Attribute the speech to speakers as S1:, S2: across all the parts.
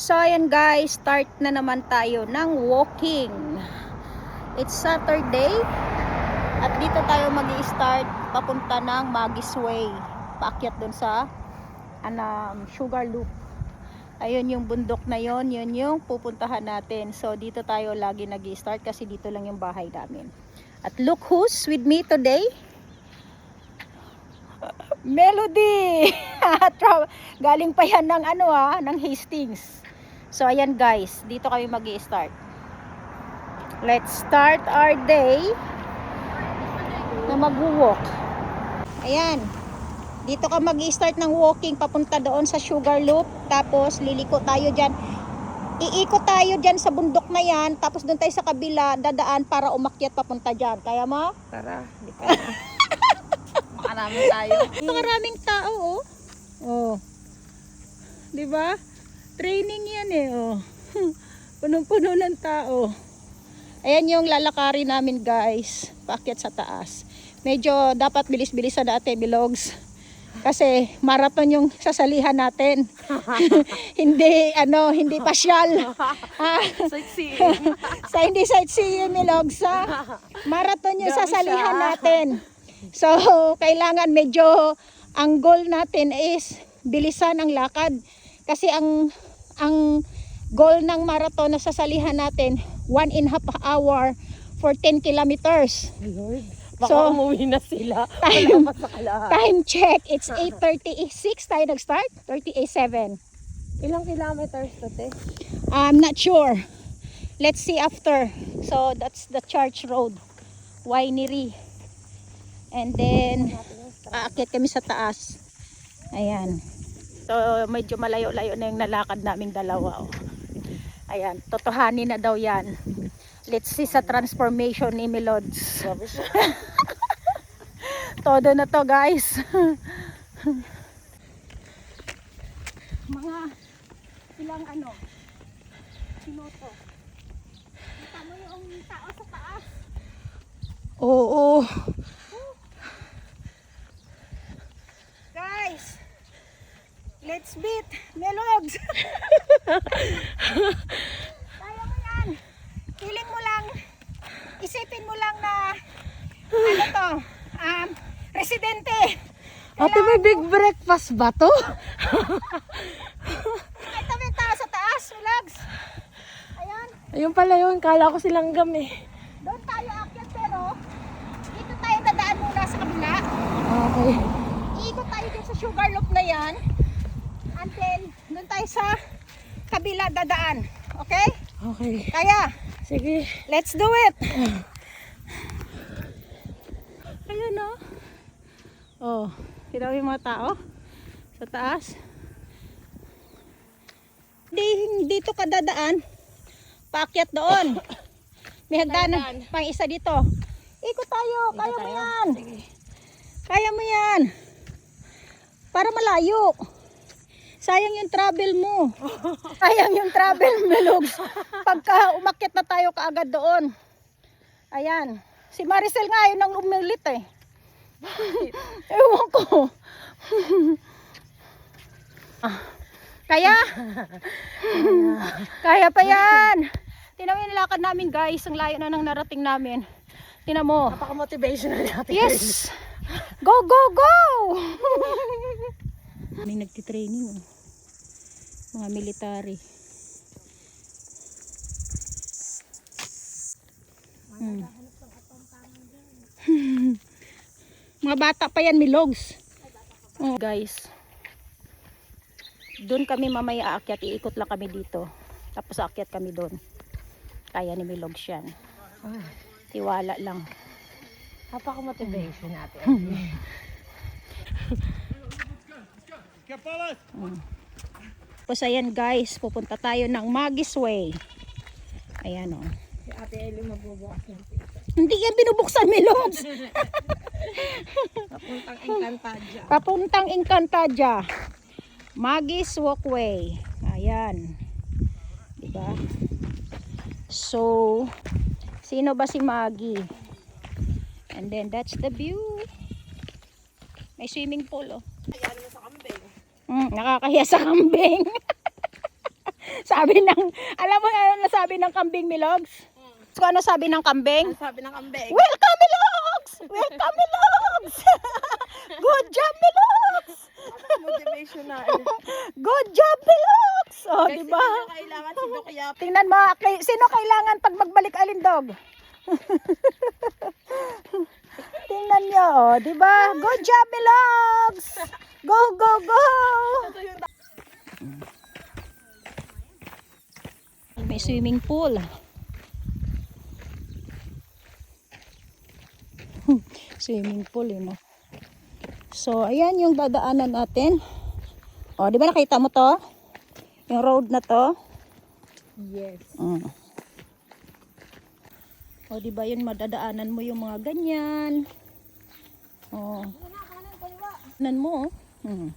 S1: So ayan guys, start na naman tayo ng walking. It's Saturday at dito tayo magi-start papunta ng Magis Way. Paakyat dun sa Sugar Loop. Ayun yung bundok na yon, yun yung pupuntahan natin. So dito tayo lagi nagi-start kasi dito lang yung bahay namin. At look who's with me today. Melody. Galing pa yan ng ng Hastings. So ayan guys, dito kami magi-start. Let's start our day na mag-walk. Ayan. Dito ka magi-start ng walking papunta doon sa Sugar Loop, tapos liliko tayo diyan. Iikot tayo diyan sa bundok na yan, tapos doon tayo sa kabila dadaan para umakyat papunta diyan. Kaya mo?
S2: Tara, di ka na. Makarami tayo.
S1: Maraming tao, oh. Oh. 'Di ba? Training 'yan eh, oh. Punong-puno ng tao. Ayan yung lalakarin namin, guys. Paakyat sa taas. Medyo dapat bilis-bilisan natin, bilogs. Kasi marathon yung sasalihan natin. hindi pasyal.
S2: Sightseeing.
S1: Hindi sightseeing, bilogs, ha? Marathon yung sasalihan natin. So, kailangan medyo ang goal natin is bilisan ang lakad. Kasi ang goal ng marathon na sasalihan natin 1.5 hour for 10 kilometers.
S2: Lord, baka
S1: So,
S2: umuwi na sila.
S1: Time check, it's 8:36 tayo nag-start, 38:07.
S2: Ilang kilometers to, te?
S1: I'm not sure. Let's see after. So that's the church road, winery. And then aakyat kami sa taas. Ayan. So medyo malayo-layo na yung nalakad naming dalawa, oh. Ayan, totohanin na daw yan. Let's see sa transformation ni Melods. Todo na to, guys. Mga ilang minuto. Kita mo yung tao sa taas. Oo. Guys, let's beat Melods. Kaya mo yan. Feeling mo lang, isipin mo lang na residente.
S2: Ate, may big breakfast ba to?
S1: Ito may tao sa taas, Melods. Ayan.
S2: Ayun pala yun, kala ko silang eh.
S1: Doon tayo akyat, pero dito tayo dadaan muna sa kabila.
S2: Okay.
S1: Iikot tayo dun sa Sugar Loop na yan. And then, doon tayo sa kabila dadaan. Okay?
S2: Okay.
S1: Kaya,
S2: Sige.
S1: let's do it! Ayun, no? Oh, kita mo yung mga tao sa taas. Dito ka dadaan. Paakyat doon. May hagdanan pang isa dito. Ikot tayo. Kaya mo yan.
S2: Sige.
S1: Kaya mo yan. Para malayo. Sayang yung travel mo. Sayang yung travel mo, Logs. Pagka umakyat na tayo kaagad doon. Ayan. Si Maricel nga yun ang umilit eh. Ewan ko. Kaya? Kaya pa yan. Tinan mo yung nilakad namin, guys. Ang layo na nang narating namin. Tinan mo.
S2: Napaka-motivational natin.
S1: Yes! Go, go, go! May nagtitraining, oh. Mga military. Mga bata pa yan, Milogs. Oh, guys. Doon kami mamaya aakyat. Iikot lang kami dito. Tapos aakyat kami doon. Kaya ni Milogs yan. Tiwala lang.
S2: Napaka-motivation natin.
S1: Tapos ayan guys, pupunta tayo ng Magis Way. Ayan, oh.
S2: Si Ate Ellie magbubukas ng pizza.
S1: Hindi yan binubuksan, Milogs.
S2: Papuntang Encantadia.
S1: Papuntang Encantadia. Magis Walkway. Ayan. Diba? So, sino ba si Maggie? And then that's the view. May swimming pool, oh.
S2: Ayan mo sa kambing.
S1: Nakakahiya sa kambing. Sabi ng, alam mo ano nasabi ng kambing, Milogs? So, ano sabi ng kambing?
S2: Sabi ng kambing.
S1: Welcome, Milogs! Welcome, Milogs! Good job, Milogs!
S2: Motivational.
S1: Good job, Milogs! Oh,
S2: Guys,
S1: di ba?
S2: hindi na kailangan si Doc Yap.
S1: Tingnan mo, sino kailangan pag magbalik alindog? Tingnan nyo, oh, di ba? Good job, Milogs! Go, go, go! May swimming pool. Swimming pool, no? So, ayan yung dadaanan natin. O, di ba nakita mo to? Yung road na to?
S2: Yes.
S1: O, di ba yun madadaanan mo yung mga ganyan. O. Nan mo, oh.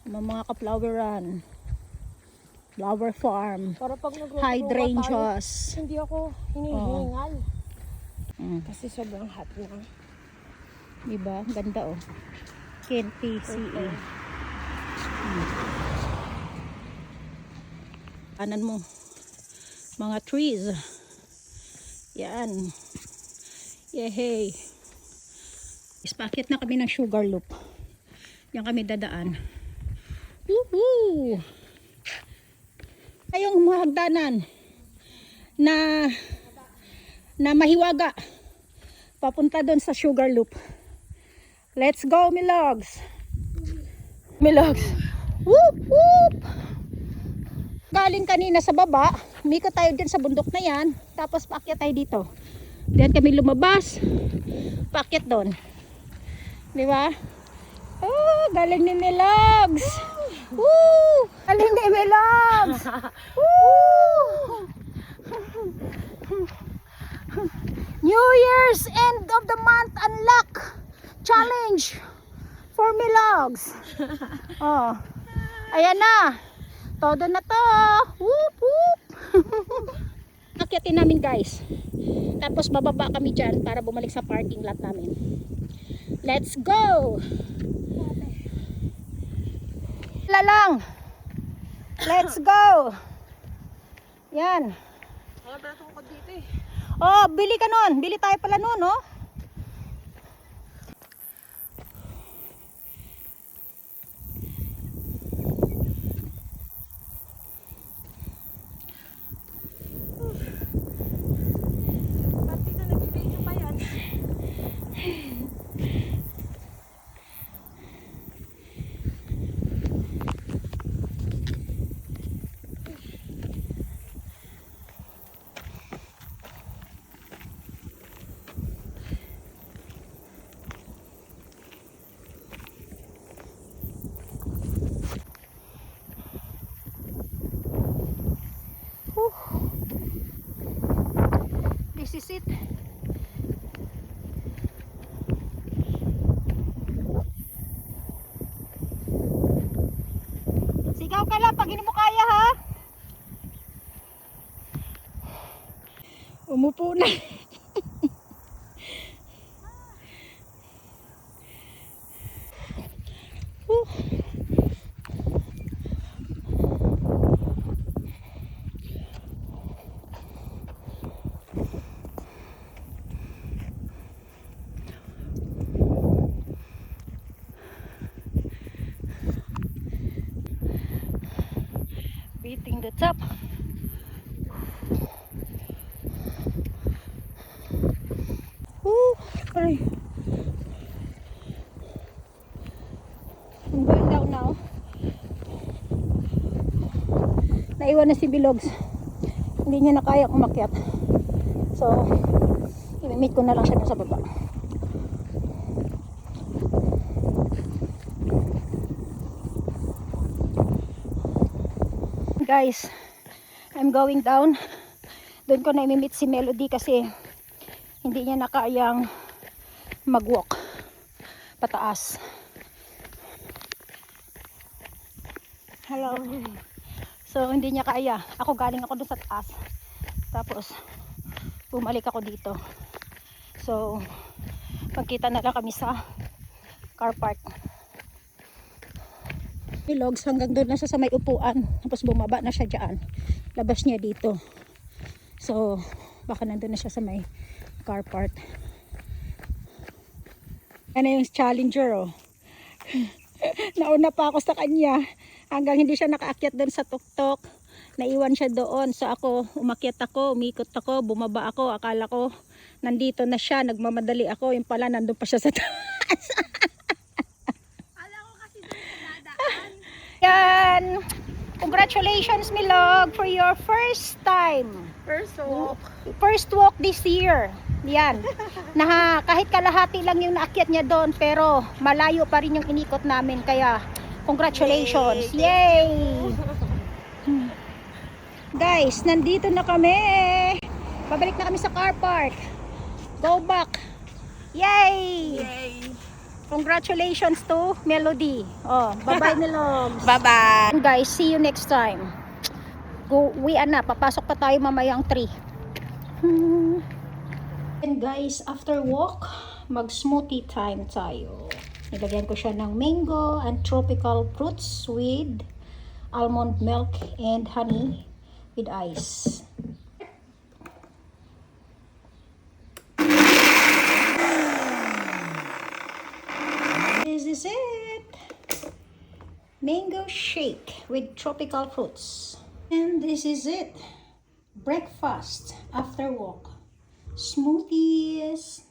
S1: Mga ka-floweran. Flower farm.
S2: Para pag
S1: Hydrangeas.
S2: hindi ako hinihingal.
S1: Mm.
S2: Kasi sobrang hot na.
S1: Diba? Ganda, oh. KNPCA. Kanan mo. Mga trees. Yan. Yehey. Ispakit na kami ng sugar loop. Yan kami dadaan. Woohoo! Ayong mga hagdanan na mahiwaga papunta doon sa sugar loop. Let's go, Milogs! Milogs! Whoop, whoop! Galing kanina sa baba, umikot tayo din sa bundok na yan, tapos paakyat tayo dito. Diyan kami lumabas, paakyat doon. Di ba? Oh, galing ni Milogs! Woo! Galing ni Milogs! Woo! New Year's end of the month unlock challenge for Milogs. Oh. Ayan na. Todo na to. Whoop whoop. Akyatin namin, guys. Tapos bababa kami dyan para bumalik sa parking lot namin. Let's go. Lalang. Let's go. Yan.
S2: Nakapatong ko dito eh.
S1: Oh, bili ka nun. Bili tayo pala nun, oh.
S2: Ba't dito nag-video pa yan?
S1: This is it. Sigaw ka lang pag hindi mo kaya, ha? Umupo na. Beating the top. Aray. I'm going down now. Naiwan na si Bilogs. Hindi niya na kaya umakyat. So, i-meet ko na lang siya dun sa baba. Guys, I'm going down. Doon ko na i-meet si Melody kasi hindi niya na kayang mag-walk pataas. Hello. So, hindi niya kaya. Ako galing ako doon sa taas. Tapos, bumalik ako dito. So, magkita na lang kami sa car park. Logs hanggang doon na siya sa may upuan. Tapos bumaba na siya dyan. Labas niya dito. So, baka nandun na siya sa may car part. Ano yung Challenger, oh. Nauna pa ako sa kanya. Hanggang hindi siya nakaakyat doon sa tuktok. Naiwan siya doon. So ako, umakyat ako, umikot ako, bumaba ako. Akala ko, nandito na siya. Nagmamadali ako. Yung pala, nandun pa siya sa taas. Yan. Congratulations, Milog, for your first time. First walk this year. Yan. Kahit kalahati lang yung naakyat niya doon, pero malayo pa rin yung inikot namin. Kaya, congratulations. Yay! Guys, nandito na kami. Babalik na kami sa car park. Go back. Yay! Congratulations to Melody. Oh, bye-bye Milogs.
S2: Bye-bye.
S1: And guys, see you next time. Uwian na, papasok pa tayo mamayang 3. And guys, after walk, mag-smoothie time tayo. Nilagyan ko siya ng mango and tropical fruits with almond milk and honey with ice. This is it. Mango shake with tropical fruits. And this is it. Breakfast after walk. Smoothies.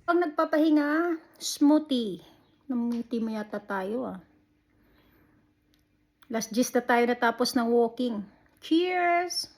S1: Pag nagpapahinga, smoothie. Namuti mo yata tayo ah. Last gist na tayo natapos ng walking. Cheers!